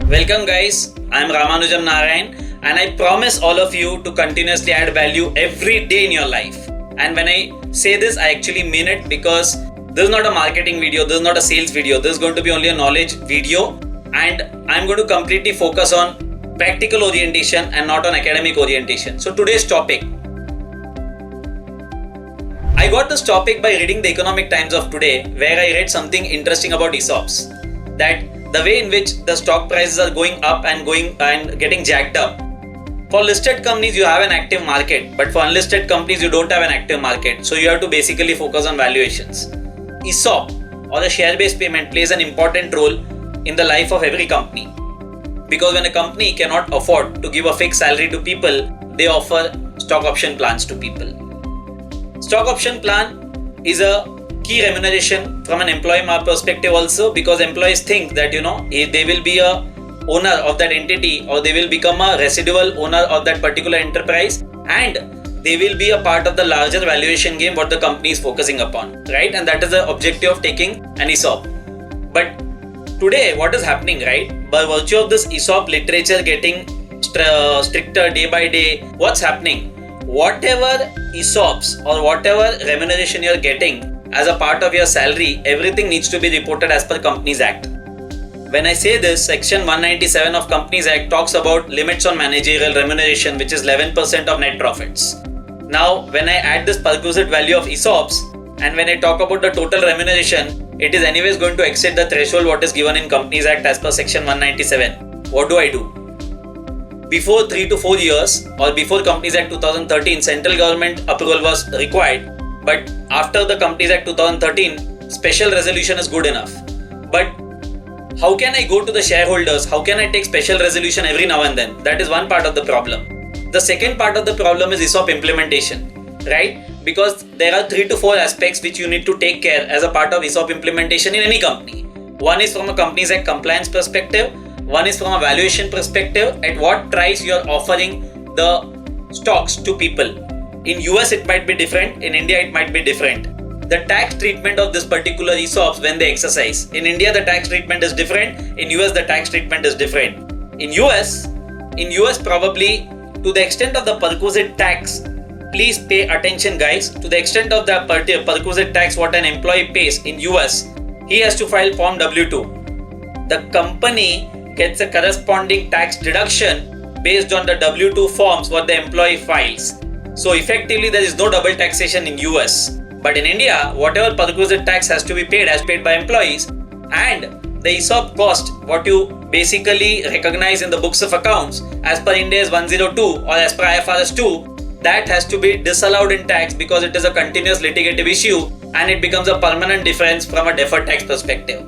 Welcome guys, I am Ramanujam Narayan and I promise all of you to continuously add value every day in your life. And when I say this, I actually mean it because this is not a marketing video, this is not a sales video, this is going to be only a knowledge video and I'm going to completely focus on practical orientation and not on academic orientation. So today's topic, I got this topic by reading the Economic Times of today where I read something interesting about ESOPs. That the way in which the stock prices are going up and getting jacked up. For listed companies, you have an active market, but for unlisted companies, you don't have an active market. So you have to basically focus on valuations. ESOP or a share-based payment plays an important role in the life of every company. Because when a company cannot afford to give a fixed salary to people, they offer stock option plans to people. Stock option plan is a key remuneration from an employee perspective also, because employees think that if they will be a owner of that entity or they will become a residual owner of that particular enterprise and they will be a part of the larger valuation game what the company is focusing upon, right? And that is the objective of taking an ESOP. But today what is happening, right? By virtue of this ESOP literature getting stricter day by day, what's happening? Whatever ESOPs or whatever remuneration you're getting as a part of your salary, everything needs to be reported as per Companies Act. When I say this, Section 197 of Companies Act talks about limits on managerial remuneration, which is 11% of net profits. Now, when I add this perquisite value of ESOPs and when I talk about the total remuneration, it is anyways going to exceed the threshold what is given in Companies Act as per Section 197. What do I do? Before 3 to 4 years or before Companies Act 2013, central government approval was required. But after the Companies Act 2013, special resolution is good enough. But how can I go to the shareholders? How can I take special resolution every now and then? That is one part of the problem. The second part of the problem is ESOP implementation, right? Because there are 3 to 4 aspects which you need to take care as a part of ESOP implementation in any company. One is from a Companies Act compliance perspective. One is from a valuation perspective. At what price you are offering the stocks to people. In US it might be different, in India it might be different. The tax treatment of this particular ESOPs when they exercise. In India the tax treatment is different, in US the tax treatment is different. In US probably to the extent of the perquisite tax, please pay attention guys, to the extent of the perquisite tax what an employee pays in US, he has to file Form W2. The company gets a corresponding tax deduction based on the W2 forms what the employee files. So effectively there is no double taxation in US. But in India, whatever perquisite tax has to be paid as paid by employees, and the ESOP cost what you basically recognize in the books of accounts as per Ind AS 102 or as per IFRS 2, that has to be disallowed in tax because it is a continuous litigative issue and it becomes a permanent difference from a deferred tax perspective.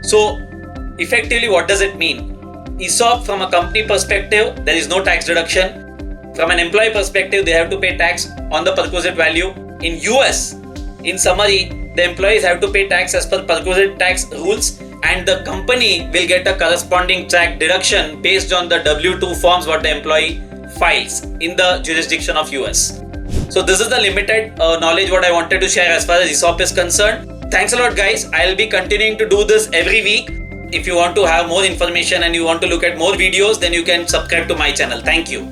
So effectively what does it mean? ESOP from a company perspective, there is no tax deduction. From an employee perspective, they have to pay tax on the perquisite value. In US, in summary, the employees have to pay tax as per perquisite tax rules and the company will get a corresponding tax deduction based on the W2 forms what the employee files in the jurisdiction of US. So this is the limited knowledge what I wanted to share as far as ESOP is concerned. Thanks a lot guys. I'll be continuing to do this every week. If you want to have more information and you want to look at more videos, then you can subscribe to my channel. Thank you.